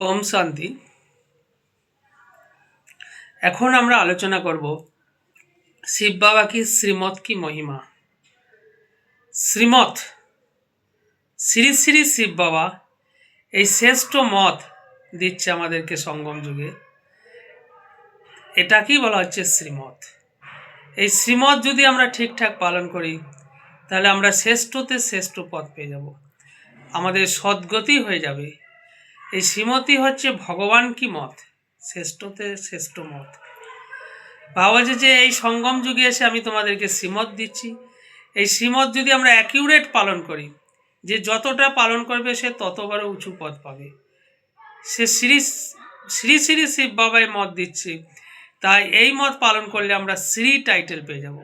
ওম শান্তি। এখন আমরা আলোচনা করব শিব বাবা কি শ্রীমত কি মহিমা। শ্রীমত শ্রী শ্রী শিব বাবা এই শ্রেষ্ঠ মত দিচ্ছে আমাদেরকে সঙ্গম যুগে। এটাকেই বলা হচ্ছে শ্রীমত। এই শ্রীমত যদি আমরা ঠিকঠাক পালন করি তাহলে আমরা শ্রেষ্ঠতে শ্রেষ্ঠ পথ পেয়ে যাব, আমাদের সদ্গতি হয়ে যাবে। এই শ্রীমতই হচ্ছে ভগবান কি মত, শ্রেষ্ঠতে শ্রেষ্ঠ মত। বাবা বলছে যে এই সঙ্গম যুগে এসে আমি তোমাদেরকে শ্রীমত দিচ্ছি। এই শ্রীমত যদি আমরা অ্যাকিউরেট পালন করি, যে যতটা পালন করবে সে ততবারও উঁচু পদ পাবে। সে শ্রী শ্রী শ্রী শিব বাবাই মত দিচ্ছে, তাই এই মত পালন করলে আমরা শ্রী টাইটেল পেয়ে যাব।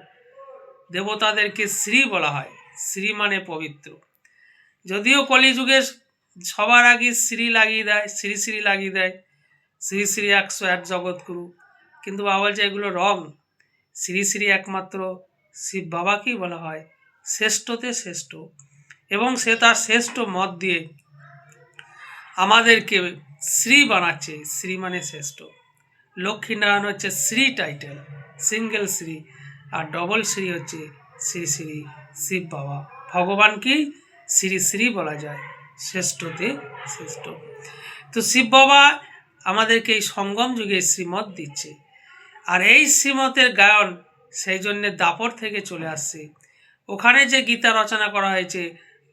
দেবতাদেরকে শ্রী বলা হয়, শ্রী মানে পবিত্র। যদিও কলিযুগে সবার আগে শ্রী লাগিয়ে দেয়, শ্রী শ্রী লাগিয়ে দেয়, শ্রী শ্রী 108 জগৎগুরু, কিন্তু বাবা বলছে এগুলো রং। শ্রী শ্রী একমাত্র শিব বাবাকেই বলা হয় শ্রেষ্ঠতে শ্রেষ্ঠ, এবং সে তার শ্রেষ্ঠ মত দিয়ে আমাদেরকে শ্রী বানাচ্ছে। শ্রী মানে শ্রেষ্ঠ। লক্ষ্মীনারায়ণ হচ্ছে শ্রী টাইটেল, সিঙ্গেল শ্রী, আর ডবল শ্রী হচ্ছে শ্রী শ্রী শিব বাবা। ভগবানকেই শ্রী শ্রী বলা যায়, শ্রেষ্ঠতে শ্রেষ্ঠ। তো শিব বাবা আমাদেরকে এই সঙ্গম যুগে শ্রীমত দিচ্ছে, আর এই শ্রীমতের গায়ন সেই জন্যে দাপর থেকে চলে আসছে। ওখানে যে গীতা রচনা করা হয়েছে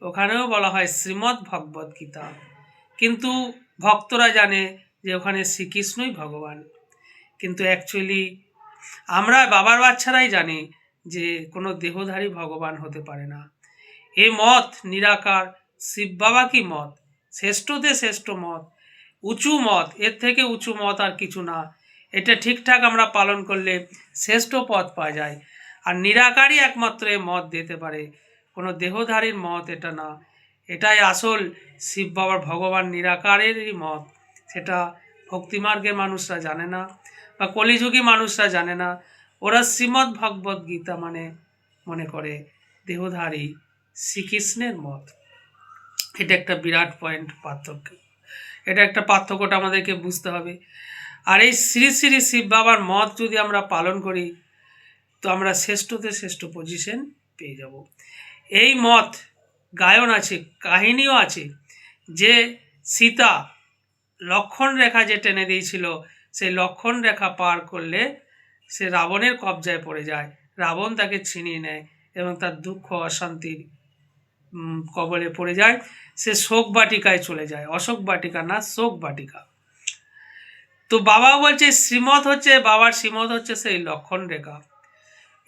ওখানেও বলা হয় শ্রীমদ্ ভগবদ গীতা, কিন্তু ভক্তরা জানে যে ওখানে শ্রীকৃষ্ণই ভগবান, কিন্তু অ্যাকচুয়ালি আমরা বাবার বাচ্চারাই জানি যে কোনো দেহধারী ভগবান হতে পারে না। এই মত নিরাকার শিব বাবা কি মত, শ্রেষ্ঠতে শ্রেষ্ঠ মত, উঁচু মত, এর থেকে উঁচু মত আর কিছু না। এটা ঠিকঠাক আমরা পালন করলে শ্রেষ্ঠ পথ পাওয়া যায়। আর নিরাকারই একমাত্র এ মত দিতে পারে, কোনো দেহধারীর মত এটা না। এটাই আসল শিব বাবার ভগবান নিরাকারেরই মত। সেটা ভক্তিমার্গের মানুষরা জানে না, বা কলিযুগী মানুষরা জানে না। ওরা শ্রীমদ্ ভগবদ গীতা মানে মনে করে দেহধারী শ্রীকৃষ্ণের মত। এটা একটা বিরাট পয়েন্ট, পার্থক্য। এটা একটা পার্থক্যটা আমাদেরকে বুঝতে হবে। আর এই শ্রী শ্রী শিব বাবার মত যদি আমরা পালন করি তো আমরা শ্রেষ্ঠতে শ্রেষ্ঠ পজিশন পেয়ে যাব। এই মত গায়ন আছে, কাহিনীও আছে, যে সীতা লক্ষণ রেখা যে টেনে দিয়েছিল, সেই লক্ষণ রেখা পার করলে সে রাবণের কবজায় পড়ে যায়, রাবণ তাকে ছিনিয়ে নেয় এবং তার দুঃখ অশান্তির কবলে পড়ে যায়। সে শোক বাটিকায় চলে যায়, অশোক বাটিকা না, শোক বাটিকা। তো বাবা বলছে শ্রীমত হচ্ছে, বাবার শ্রীমত হচ্ছে সেই লক্ষণ রেখা।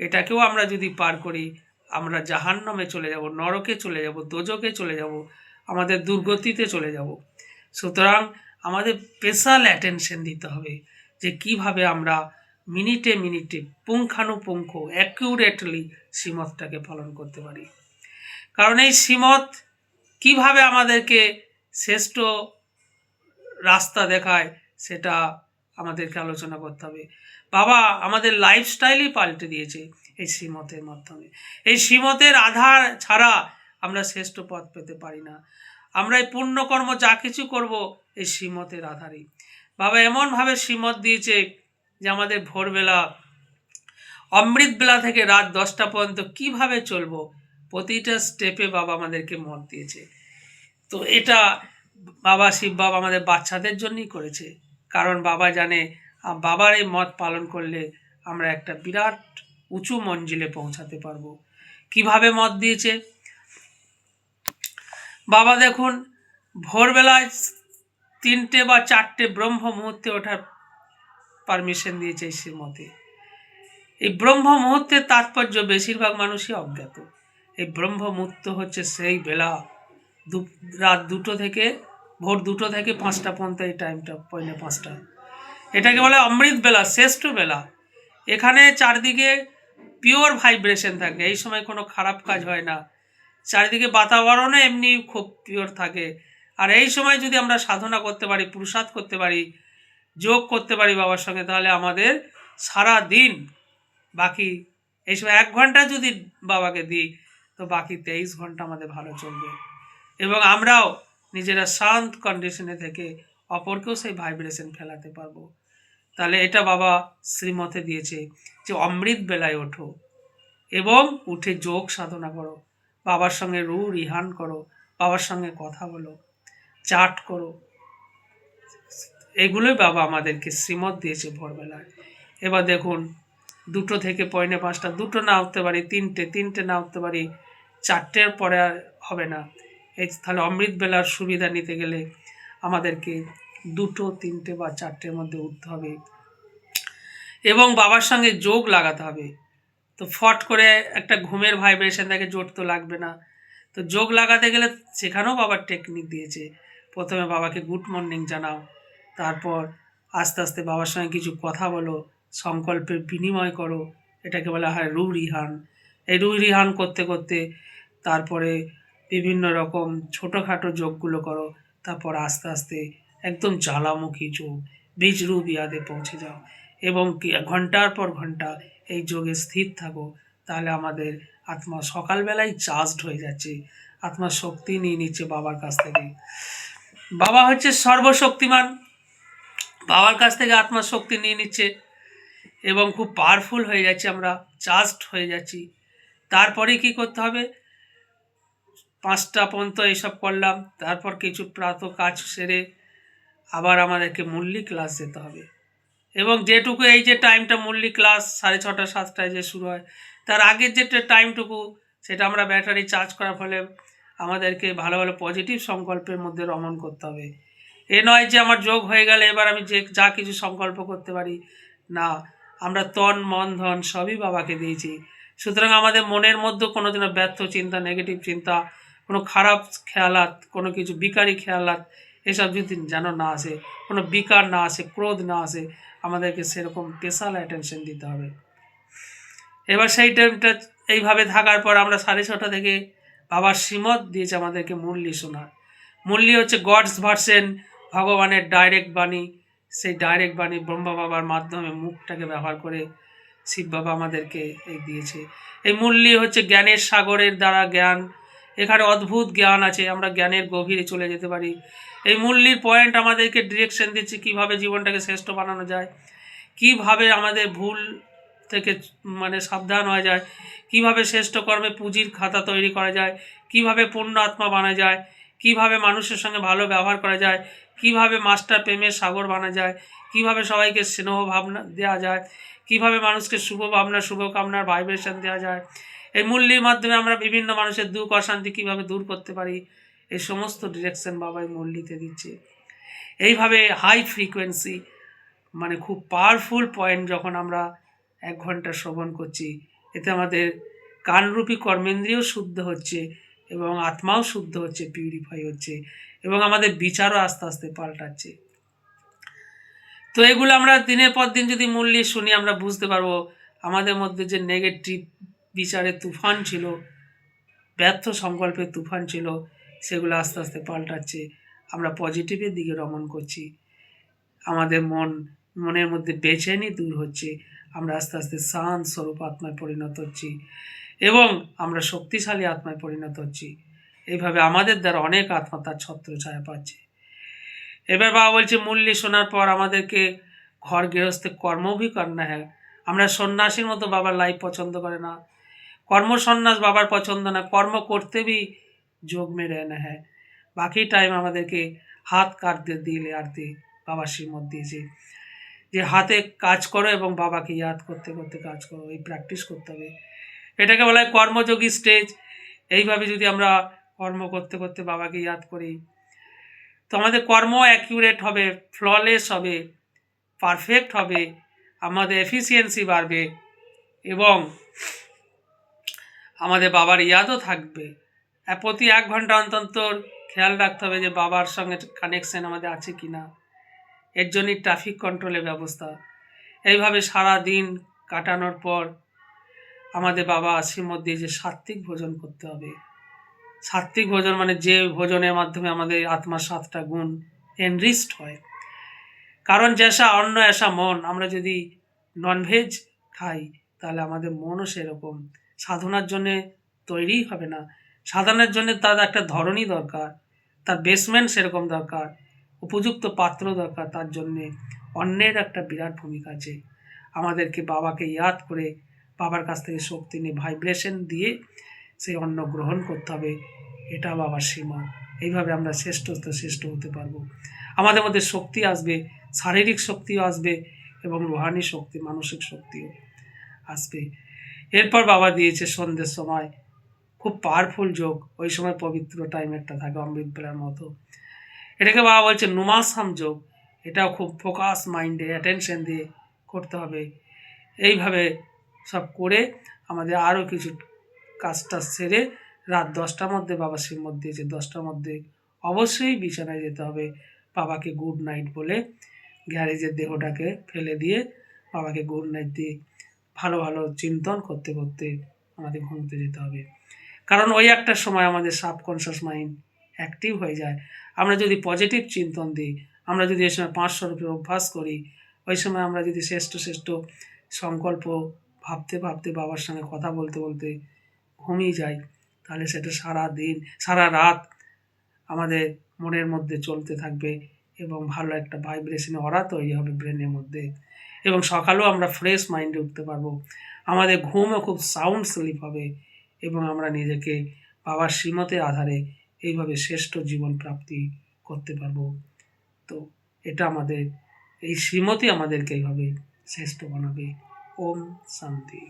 এটাকেও আমরা যদি পার করি আমরা জাহান্নামে চলে যাব, নরকে চলে যাব, দোজকে চলে যাব, আমাদের দুর্গতিতে চলে যাব। সুতরাং আমাদের স্পেশাল অ্যাটেনশন দিতে হবে যে কিভাবে আমরা মিনিটে মিনিটে পুঙ্খানুপুঙ্খ অ্যাকিউরেটলি শ্রীমতটাকে পালন করতে পারি। কারণ এই শ্রীমত কিভাবে আমাদেরকে শ্রেষ্ঠ রাস্তা দেখায় সেটা আমাদেরকে আলোচনা করতে হবে। বাবা আমাদের লাইফস্টাইলই পাল্টে দিয়েছে এই শ্রীমতের মাধ্যমে। এই শ্রীমতের আধার ছাড়া আমরা শ্রেষ্ঠ পথ পেতে পারি না। আমরা এই পুণ্যকর্ম যা কিছু করব এই শ্রীমতের আধারেই। বাবা এমনভাবে শ্রীমত দিয়েছে যে আমাদের ভোরবেলা অমৃতবেলা থেকে রাত 10টা পর্যন্ত কিভাবে চলবো, প্রতিটা স্টেপে বাবা আমাদেরকে মত দিয়েছে। তো এটা বাবা শিব বাবা আমাদের বাচ্চাদের জন্যই করেছে, কারণ বাবা জানে বাবার এই মত পালন করলে আমরা একটা বিরাট উঁচু মঞ্জিলে পৌঁছাতে পারবো। কিভাবে মত দিয়েছে বাবা দেখুন, ভোরবেলায় 3টে বা 4টে ব্রহ্ম মুহূর্তে ওঠার পারমিশন দিয়েছে এই শ্রীমতে। এই ব্রহ্ম মুহূর্তের তাৎপর্য বেশিরভাগ মানুষই অজ্ঞাত। এই ব্রহ্ম মুহূর্ত হচ্ছে সেই বেলা রাত 2টো থেকে ভোর 2টো থেকে 5টা পর্যন্ত, এই টাইমটা 4:45। এটাকে বলে অমৃত বেলা, শ্রেষ্ঠ বেলা। এখানে চারদিকে পিওর ভাইব্রেশন থাকে, এই সময় কোনো খারাপ কাজ হয় না, চারিদিকে বাতাবরণও এমনি খুব পিওর থাকে। আর এই সময় যদি আমরা সাধনা করতে পারি, পুরুষার্থ করতে পারি, যোগ করতে পারি বাবার সঙ্গে, তাহলে আমাদের সারা দিন বাকি এই সময় 1 ঘন্টা যদি বাবাকে দিই তো বাকি 23 ঘন্টা আমাদের ভালো চলবে, এবং আমরাও নিজেরা শান্ত কন্ডিশনে থেকে অপরকেও সেই ভাইব্রেশন ফেলাতে পারবো। তাহলে এটা বাবা শ্রীমতে দিয়েছে যে অমৃত বেলায় ওঠো এবং উঠে যোগ সাধনা করো, বাবার সঙ্গে রিহান করো, বাবার সঙ্গে কথা বলো, চাট করো। এগুলোই বাবা আমাদেরকে শ্রীমত দিয়েছে ভোরবেলায়। এবার দেখুন, 2টো থেকে 4:45, 2টো না উঠতে পারি, 3টে না উঠতে পারি, 4টের পরে আর হবে না। এই তাহলে অমৃত বেলার সুবিধা নিতে গেলে আমাদেরকে 2টো, 3টে বা 4টের মধ্যে উঠতে হবে এবং বাবার সঙ্গে যোগ লাগাতে হবে। তো ফট করে একটা ঘুমের ভাইব্রেশন থেকে জোর তো লাগবে না। তো যোগ লাগাতে গেলে সেখানেও বাবার টেকনিক দিয়েছে। প্রথমে বাবাকে গুড মর্নিং জানাও, তারপর আস্তে আস্তে বাবার সঙ্গে কিছু কথা বলো, সংকল্পের বিনিময় করো, এটাকে বলা হয় রিহান। এই রিহান করতে করতে তারপরে বিভিন্ন রকম ছোটোখাটো যোগগুলো করো, তারপর আস্তে আস্তে একদম জ্বালামুখী যোগ বীজরূপ ইয়াদে পৌঁছে যাও এবং ঘন্টার পর ঘন্টা এই যোগে স্থির থাকো। তাহলে আমাদের আত্মা সকালবেলায় চার্জড হয়ে যাচ্ছে, আত্মার শক্তি নিয়ে নিচ্ছে বাবার কাছ থেকে। বাবা হচ্ছে সর্বশক্তিমান, বাবার কাছ থেকে আত্মার শক্তি নিয়ে নিচ্ছে এবং খুব পাওয়ারফুল হয়ে যাচ্ছে, আমরা চার্জড হয়ে যাচ্ছি। তারপরে কি করতে হবে? 5টা পর্যন্ত এইসব করলাম, তারপর কিছু প্রাত কাজ সেরে আবার আমাদেরকে মূল্যি ক্লাস যেতে হবে এবং যেটুকু এই যে টাইমটা মূল্যি ক্লাস 6:30, 7টায় যে শুরু হয়, তার আগের যে টাইমটুকু সেটা আমরা ব্যাটারি চার্জ করার ফলে আমাদেরকে ভালো ভালো পজিটিভ সংকল্পের মধ্যে রমণ করতে হবে। এ নয় যে আমার যোগ হয়ে গেলে এবার আমি যে যা কিছু সংকল্প করতে পারি, না, আমরা তন মন ধন সবই বাবাকে দিয়েছি। সুতরাং আমাদের মনের মধ্যে কোনো যেন ব্যর্থ চিন্তা, নেগেটিভ চিন্তা, কোনো খারাপ খেয়ালাত, কোনো কিছু বিকারী খেয়ালাত এসব যদি যেন না আসে, কোনো বিকার না আসে, ক্রোধ না আসে, আমাদেরকে সেরকম স্পেশাল অ্যাটেনশন দিতে হবে। এবার সেই টাইমটা এইভাবে থাকার পর আমরা 6:30 থেকে বাবার শ্রীমত দিয়েছে আমাদেরকে মুরলি শোনার। মুরলি হচ্ছে গডস ভার্সেন, ভগবানের ডাইরেক্ট বাণী। সেই ডাইরেক্ট বাণী ব্রহ্মা বাবার মাধ্যমে মুখটাকে ব্যবহার করে শিব বাবা আমাদেরকে এই দিয়েছে। এই মুরলি হচ্ছে জ্ঞানের সাগরের দ্বারা জ্ঞান, এখানে অদ্ভুত জ্ঞান আছে, আমরা জ্ঞানের গভীরে চলে যেতে পারি। এই মুরলির পয়েন্ট আমাদেরকে ডিরেকশন দিচ্ছে কীভাবে জীবনটাকে শ্রেষ্ঠ বানানো যায়, কিভাবে আমাদের ভুল থেকে সাবধান হওয়া যায়, কিভাবে শ্রেষ্ঠ কর্মে পুঁজির খাতা তৈরি করা যায়, কিভাবে পূর্ণ আত্মা বানা যায়, কিভাবে মানুষের সঙ্গে ভালো ব্যবহার করা যায়, কিভাবে মাস্টার প্রেমের সাগর বানা যায়, কিভাবে সবাইকে স্নেহ ভাবনা দেওয়া যায়, কিভাবে মানুষকে শুভ ভাবনা শুভকামনার ভাইব্রেশন দেওয়া যায়। এই মূল্যের মাধ্যমে আমরা বিভিন্ন মানুষের দুঃখ অশান্তি কীভাবে দূর করতে পারি, এই সমস্ত ডিরেকশন বাবাই মূল্যিতে দিচ্ছে। এইভাবে হাই ফ্রিকোয়েন্সি খুব পাওয়ারফুল পয়েন্ট যখন আমরা 1 ঘন্টা শ্রবণ করছি, এতে আমাদের কানরূপী কর্মেন্দ্রিয় শুদ্ধ হচ্ছে এবং আত্মাও শুদ্ধ হচ্ছে, পিউরিফাই হচ্ছে এবং আমাদের বিচারও আস্তে আস্তে পাল্টাচ্ছে। তো এগুলো আমরা দিনের পর দিন যদি মূল্যে শুনি, আমরা বুঝতে পারবো আমাদের মধ্যে যে নেগেটিভ বিচারের তুফান ছিল, ব্যর্থ সংকল্পের তুফান ছিল, সেগুলো আস্তে আস্তে পাল্টাচ্ছে, আমরা পজিটিভের দিকে রমণ করছি, আমাদের মনের মধ্যে বেচেনি দূর হচ্ছে, আমরা আস্তে আস্তে শান্ত স্বরূপ আত্মায় পরিণত হচ্ছি এবং আমরা শক্তিশালী আত্মায় পরিণত হচ্ছি। এইভাবে আমাদের দ্বারা অনেক আত্মা তার ছত্রছায়া পাচ্ছে। এবার বাবা বলছে মূল্যি শোনার পর আমাদেরকে ঘর গৃহস্থে কর্ম ভি করনা হ্যাঁ। আমরা সন্ন্যাসীর মতো বাবার লাইফ পছন্দ করে না, কর্ম সন্ন্যাস বাবার পছন্দ না, কর্ম করতে ভি যোগ মে रहना है। বাকি টাইম আমাদেরকে হাত কাটতে দিলে আর দিয়ে বাবা শ্রীমত দিয়েছে যে হাতে কাজ করো এবং বাবাকে ইয়াদ করতে করতে কাজ করো, এই প্র্যাকটিস করতে হবে। এটাকে বলা হয় কর্মযোগী স্টেজ। এইভাবে যদি আমরা কর্ম করতে করতে বাবাকে ইয়াদ করি, তো আমাদের কর্ম অ্যাকিউরেট হবে, ফ্ললেস হবে, পারফেক্ট হবে, আমাদের এফিসিয়েন্সি বাড়বে এবং আমাদের বাবার ইয়াদও থাকবে। প্রতি 1 ঘন্টা অন্তর খেয়াল রাখতে হবে যে বাবার সঙ্গে কানেকশন আমাদের আছে কি না। এর জন্যই ট্রাফিক কন্ট্রোলের ব্যবস্থা। এইভাবে সারা দিন কাটানোর পর আমাদের বাবা শ্রীমত দিয়ে যে সাত্ত্বিক ভোজন করতে হবে। সাত্ত্বিক ভোজন যে ভোজনের মাধ্যমে আমাদের আত্মার 7টা গুণ এনরিচড হয়। কারণ জেসা অন্ন এসা মন, আমরা যদি ননভেজ খাই তাহলে আমাদের মনও সেরকম সাধনার জন্যে তৈরিই হবে না। সাধনার জন্য তার একটা ধরনই দরকার, তার বেসমেন্ট সেরকম দরকার, উপযুক্ত পাত্র দরকার, তার জন্যে অন্যের একটা বিরাট ভূমিকা আছে। আমাদেরকে বাবাকে ইয়াদ করে বাবার কাছ থেকে শক্তি নিয়ে ভাইব্রেশন দিয়ে সেই অন্ন গ্রহণ করতে হবে। এটা বাবার সীমা। এইভাবে আমরা শ্রেষ্ঠ হতে পারবো। আমাদের মধ্যে শক্তি আসবে, শারীরিক শক্তিও আসবে এবং রুহানি শক্তি, মানসিক শক্তিও আসবে। এরপর বাবা দিয়েছে সন্ধ্যের সময় খুব পাওয়ারফুল যোগ। ওই সময় পবিত্র টাইম একটা থাকে অমৃত বেলার মতো। এটাকে বাবা বলছে নুমাসাম যোগ। এটাও খুব ফোকাস মাইন্ডে অ্যাটেনশন দিয়ে করতে হবে। এইভাবে সব করে আমাদের আরও কিছু কাজটা সেরে রাত 10টার মধ্যে বাবা শ্রীমত দিয়েছে, 10টার মধ্যে অবশ্যই বিছানায় যেতে হবে। বাবাকে গুড নাইট বলে গ্যারেজের দেহটাকে ফেলে দিয়ে বাবাকে গুড নাইট দিয়ে ভালো ভালো চিন্তন করতে করতে আমাদের ঘুমোতে যেতে হবে। কারণ ওই একটা সময় আমাদের সাবকনশিয়াস মাইন্ড অ্যাক্টিভ হয়ে যায়। আমরা যদি পজিটিভ চিন্তন দিই, আমরা যদি এই সময় 500 রুপির অভ্যাস করি, ওই সময় আমরা যদি শ্রেষ্ঠ সংকল্প ভাবতে ভাবতে বাবার সঙ্গে কথা বলতে বলতে ঘুমিয়ে যাই, তাহলে সেটা সারা দিন সারা রাত আমাদের মনের মধ্যে চলতে থাকবে এবং ভালো একটা ভাইব্রেশনে অরা তৈরি হবে ব্রেনের মধ্যে, এবং সকালেও আমরা ফ্রেশ মাইন্ডে উঠতে পারবো। আমাদের ঘুমও খুব সাউন্ড স্লিপ হবে এবং আমরা নিজেকে বাবার শ্রীমতের আধারে এইভাবে শ্রেষ্ঠ জীবন প্রাপ্তি করতে পারবো। তো এটা আমাদের এই শ্রীমতই আমাদেরকে এইভাবে শ্রেষ্ঠ বানাবে। ওম শান্তি।